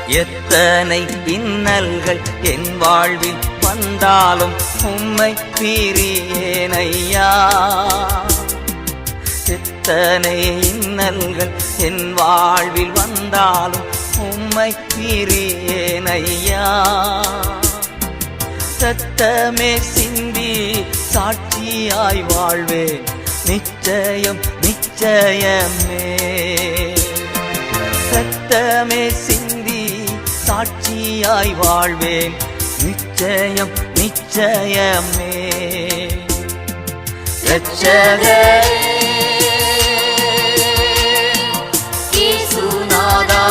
எத்தனை இன்னல்கள் என் வாழ்வில் வந்தாலும் உம்மை பிரியேனையா. எத்தனை இன்னல்கள் என் வாழ்வில் வந்தாலும் உம்மை பிரியேனையா. ரத்தமே சிந்தி சாட்சியாய் வாழ்வேன் நிச்சயம் நிச்சயமே. ரத்தமே சிந்தி சாட்சியாய் வாழ்வேன் நிச்சயம் நிச்சயமே. இரட்சகரே இயேசுநாதா